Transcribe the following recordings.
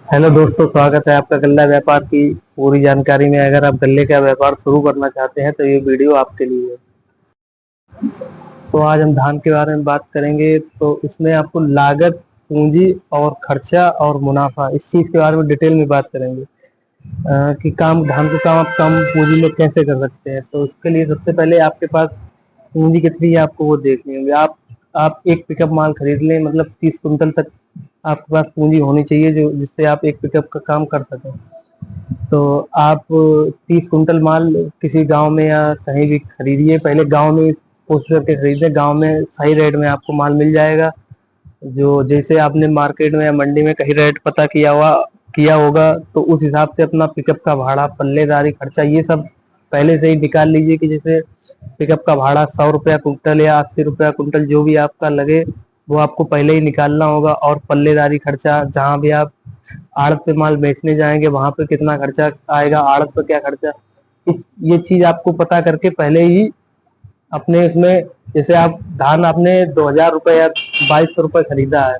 Hello दोस्तों, स्वागत है आपका गल्ला व्यापार की पूरी जानकारी में। अगर आप गल्ले का व्यापार शुरू करना चाहते हैं तो ये वीडियो आपके लिए है। तो आज हम धान के बारे में बात करेंगे। तो इसमें आपको लागत, पूंजी और खर्चा और मुनाफा, इस चीज के बारे में डिटेल में बात करेंगे। कि धान का काम आप कम पूंजी में कैसे कर सकते हैं। तो उसके लिए सबसे पहले आपके पास पूंजी कितनी है आपको वो देखनी होगी। आप एक पिकअप माल खरीद लें, मतलब 30 कुंटल तक आपके पास पूंजी होनी चाहिए जो जिससे आप एक पिकअप का काम कर सकें। तो आप 30 कुंटल माल किसी गांव में या कहीं भी खरीदिए। पहले गांव में कोशिश करके खरीदें, गांव में सही रेट में आपको माल मिल जाएगा। जो जैसे आपने मार्केट में या मंडी में कहीं रेट पता किया होगा, तो उस हिसाब से अपना पिकअप का भाड़ा, पल्लेदारी, खर्चा, ये सब पहले से ही निकाल लीजिए। कि जैसे पिकअप का भाड़ा 100 रुपया कुंटल या 80 रुपया कुंटल जो भी आपका लगे, वो आपको पहले ही निकालना होगा। और पल्लेदारी खर्चा, जहाँ भी आप आड़त पे माल बेचने जाएंगे वहां पे कितना खर्चा आएगा, आड़त पे क्या खर्चा, ये चीज आपको पता करके पहले ही अपने इसमें, जैसे आप धान आपने 2000 रुपये या 2200 रुपये खरीदा है,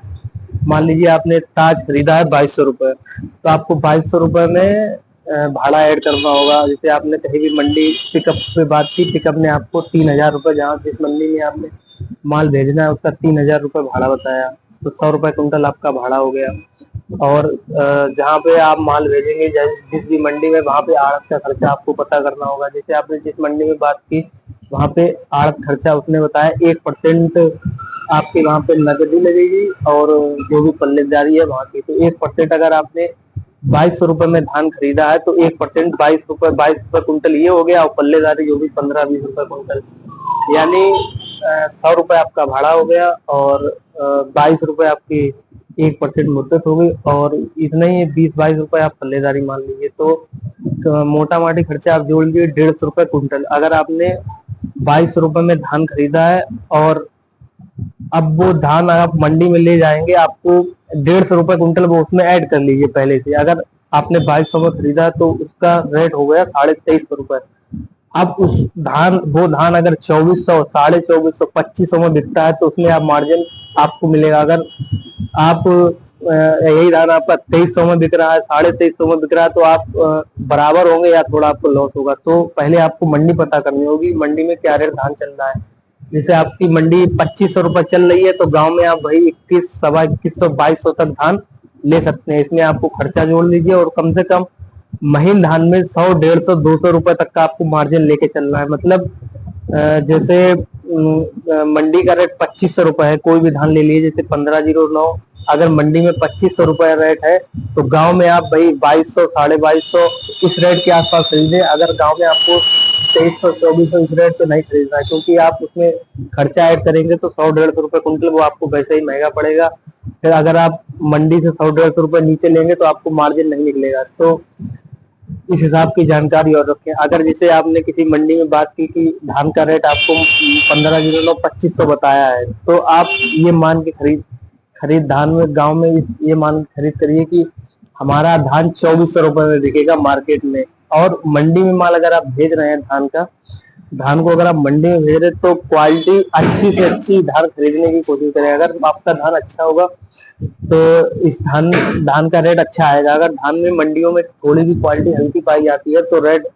मान लीजिए आपने ताज खरीदा है 2200 रुपये, तो आपको 2200 रुपये में भाड़ा ऐड करना होगा। जैसे आपने कहीं भी मंडी पिकअप पे बात की, पिकअप ने आपको 3000 रुपये, जहाँ जिस मंडी में आपने माल भेजना है उसका 3000 रुपये भाड़ा बताया, तो 100 रुपये कुंटल आपका भाड़ा हो गया। और जहाँ पे आप माल भेजेंगे, जिस भी मंडी में, वहाँ पे आड़त का खर्चा आपको पता करना होगा। जैसे आपने जिस मंडी में बात की, वहाँ पे आड़त खर्चा उसने बताया 1% आपके वहाँ पे नकदी लगेगी, और जो भी पल्लेदारी है वहाँ की, तो 1% अगर आपने 2200 रुपये में धान खरीदा है, तो 1% 22 रुपये कुंटल ये हो गया, और पल्लेदारी जो भी 15-20 रुपये कुंटल, यानी 100 रुपये आपका भाड़ा हो गया, और 22 रुपये आपकी 1% मुद्दत हो गई, और इतना ही 20-22 रुपये आप पल्लेदारी मान लीजिए। तो मोटा माटी खर्चा आप जोड़ लीजिए 150 रुपये कुंटल। अगर आपने 2200 रुपये में धान खरीदा है, और अब वो धान आप मंडी में ले जाएंगे, आपको 150 रुपये कुंटल वो उसमें ऐड कर लीजिए पहले से। अगर आपने 2200 में खरीदा तो उसका रेट हो गया 2350 रुपये। अब वो धान अगर 2400, 2450, 2500 में बिकता है, तो उसमें आप मार्जिन आपको मिलेगा। अगर आप यही धान आपका 2300 में बिक रहा है, 2350 में बिक रहा है, तो आप बराबर होंगे या थोड़ा आपको लॉस होगा। तो पहले आपको मंडी पता करनी होगी, मंडी में क्या रेट धान चल रहा है। जैसे आपकी मंडी 2500 रुपये चल रही है, तो गांव में आप वही 21, 2100, 2200 तक धान ले सकते हैं। इसमें आपको खर्चा जोड़ लीजिए, और कम से कम महीन धान में 100, 150, 200 रुपये तक का आपको मार्जिन लेके चलना है। मतलब जैसे मंडी का रेट 2500 रुपये है, कोई भी धान ले लीजिए, जैसे 1509, अगर मंडी में 2500 रुपये रेट है, तो गांव में आप भाई 2200, 2250 इस रेट के आसपास खरीदें। अगर गांव में आपको 2300, 2400 इस रेट पे नहीं खरीदना है, क्योंकि आप उसमें खर्चा ऐड करेंगे तो 100, 150 रुपये कुंटल वो आपको वैसे ही महंगा पड़ेगा। फिर अगर आप मंडी से 100, 150 रुपये नीचे लेंगे तो आपको मार्जिन नहीं निकलेगा। तो इस हिसाब की जानकारी और रखें। अगर जैसे आपने किसी मंडी में बात की कि धान का रेट आपको 1509, 2500 बताया है, तो आप ये मान के खरीद खरीद धान में, गांव में ये मान के खरीद करिए कि हमारा धान 2400 रुपये में बिकेगा मार्केट में। और मंडी में माल अगर आप भेज रहे हैं धान को अगर आप मंडी में भेज रहे हैं, तो क्वालिटी अच्छी से अच्छी धान खरीदने की कोशिश करें। अगर आपका धान अच्छा होगा तो इस धान धान का रेट अच्छा आएगा। अगर धान में मंडियों में थोड़ी भी क्वालिटी हल्की पाई जाती है, तो रेट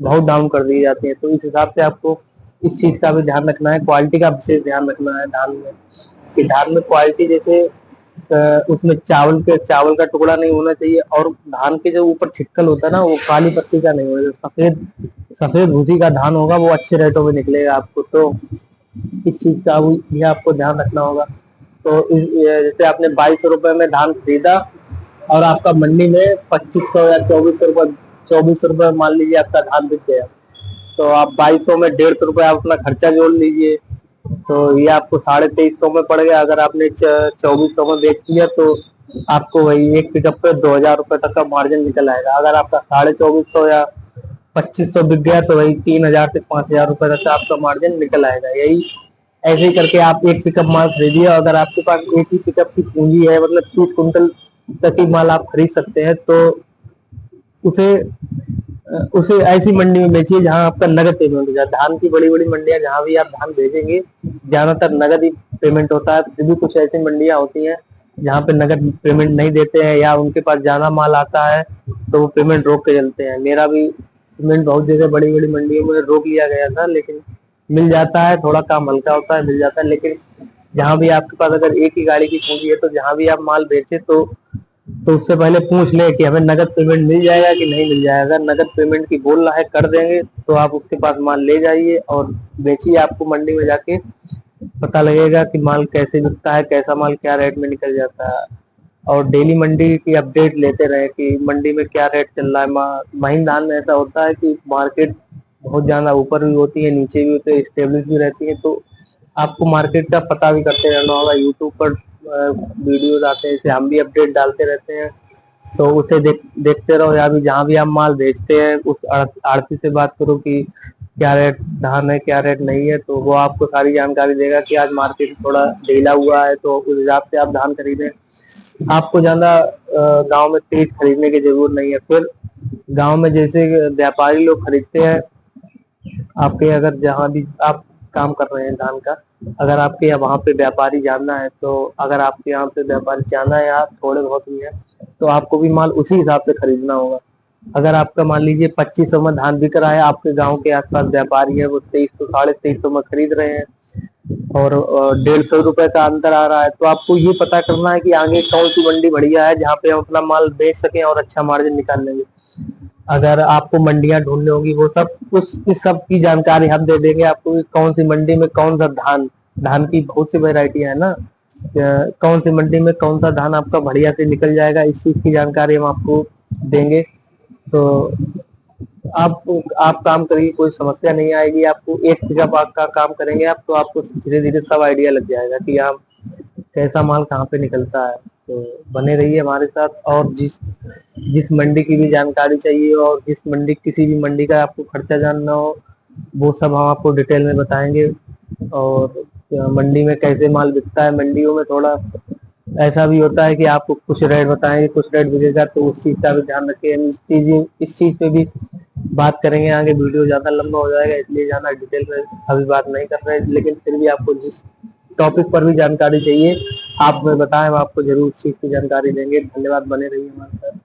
बहुत डाउन कर दी जाती है। तो इस हिसाब से आपको इस चीज का भी ध्यान रखना है, क्वालिटी का विशेष ध्यान रखना है धान में। कि धान में क्वालिटी, जैसे उसमें चावल का टुकड़ा नहीं होना चाहिए, और धान के जो ऊपर छिक्कल होता है ना, वो काली पत्ती का नहीं होगा, सफेद सफेद भूसी का धान होगा, वो अच्छे रेटों में निकलेगा आपको। तो इस चीज का भी आपको ध्यान रखना होगा। तो जैसे आपने 2200 रुपये में धान खरीदा, और आपका मंडी में 2500 या 2400 रुपये मान लीजिए आपका धान बिक गया, तो आप 2200 में 150 रुपये आप अपना खर्चा जोड़ लीजिए, तो ये आपको 2350 में पड़ गया। अगर आपने 2400 में बेच दिया, तो आपको वही एक पिकअप पे 2000 रुपये तक का मार्जिन निकल आएगा। अगर आपका 2450 या 2500 बिक गया, तो वही 3000 से 5000 रुपये तक का आपका मार्जिन निकल आएगा। यही ऐसे ही करके आप एक पिकअप माल खरीदिए। अगर आपके पास एक ही पिकअप की पूंजी है, मतलब 30 कुंटल तक ही माल आप खरीद सकते हैं, तो उसे उसे ऐसी मंडी में बेचिए जहां आपका नगद पेमेंट हो जाए। धान की बड़ी बड़ी मंडियां, जहां भी आप धान भेजेंगे, ज्यादातर नगद ही पेमेंट होता है। फिर भी कुछ ऐसी मंडियां होती हैं जहाँ पे नगद पेमेंट नहीं देते हैं या उनके पास ज्यादा माल आता है तो वो पेमेंट रोक के चलते हैं। मेरा भी पेमेंट बहुत जगह बड़ी बड़ी मंडियों में रोक लिया गया था, लेकिन मिल जाता है, थोड़ा काम हल्का होता है, मिल जाता है। लेकिन जहाँ भी आपके पास अगर एक ही गाड़ी की पूंजी है तो जहाँ भी आप माल बेचे तो उससे पहले पूछ ले कि हमें नगद पेमेंट मिल जाएगा कि नहीं मिल जाएगा। अगर नगद पेमेंट की बोल रहा है कर देंगे तो आप उसके पास माल ले जाइए और बेचिए। आपको मंडी में जाके पता लगेगा कि माल कैसे बिकता है, कैसा माल क्या रेट में निकल जाता है। और डेली मंडी की अपडेट लेते रहे कि मंडी में क्या रेट चल रहा है। महीन धान में ऐसा होता है कि मार्केट बहुत ज्यादा ऊपर भी होती है, नीचे भी होती है, स्टेबल भी रहती है। तो आपको मार्केट का पता भी करते रहना होगा। यूट्यूब पर वीडियोज आते हैं, इसे हम भी अपडेट डालते रहते हैं, तो उसे देखते रहो। या भी जहाँ भी आप माल बेचते हैं उस आड़ती से बात करो कि क्या रेट धान है, क्या रेट नहीं है, तो वो आपको सारी जानकारी देगा कि आज मार्केट थोड़ा ढीला हुआ है तो उस हिसाब से आप धान खरीदें। आपको ज्यादा गांव में तेज खरीदने की जरूरत नहीं है। फिर गांव में जैसे व्यापारी लोग खरीदते हैं आपके, अगर जहाँ भी आप काम कर रहे हैं धान का, अगर आपके यहाँ वहाँ पे व्यापारी जाना है, तो अगर आपके यहाँ पे व्यापारी जाना है या थोड़े बहुत भी है तो आपको भी माल उसी हिसाब से खरीदना होगा। अगर आपका मान लीजिए 2500 में धान बिक रहा है, आपके गांव के आसपास व्यापारी है वो 2300 2350 में खरीद रहे हैं और 150 रुपए का अंतर आ रहा है, तो आपको ये पता करना है कि आगे कौन सी मंडी बढ़िया है जहाँ पे हम अपना माल बेच सकें और अच्छा मार्जिन निकाल लेंगे। अगर आपको मंडियां ढूंढनी होगी वो सब इस सब की जानकारी हम दे देंगे आपको कि कौन सी मंडी में कौन सा धान, धान की बहुत सी वेरायटियां है ना, कौन सी मंडी में कौन सा धान आपका बढ़िया से निकल जाएगा, इस चीज की जानकारी हम आपको देंगे। तो आप काम करिए, कोई समस्या नहीं आएगी आपको। एक जब आपका काम करेंगे आप तो आपको धीरे धीरे सब आइडिया लग जाएगा कि आप कैसा माल कहाँ पे निकलता है। तो बने रहिए हमारे साथ। और जिस जिस मंडी की भी जानकारी चाहिए और जिस मंडी किसी भी मंडी का आपको खर्चा जानना हो वो सब हम आपको डिटेल में बताएंगे। और मंडी में कैसे माल बिकता है, मंडियों में थोड़ा ऐसा भी होता है कि आपको कुछ रेट बताएंगे, कुछ रेट बिकेगा, तो उस चीज का भी ध्यान रखिए। हम इस चीज पे भी बात करेंगे आगे। वीडियो ज्यादा लंबा हो जाएगा इसलिए ज्यादा डिटेल में अभी बात नहीं कर रहे हैं, लेकिन फिर भी आपको जिस टॉपिक पर भी जानकारी चाहिए आप हमें बताएं, हम आपको जरूर उस चीज की जानकारी देंगे। धन्यवाद, बने रहिए हमारे साथ।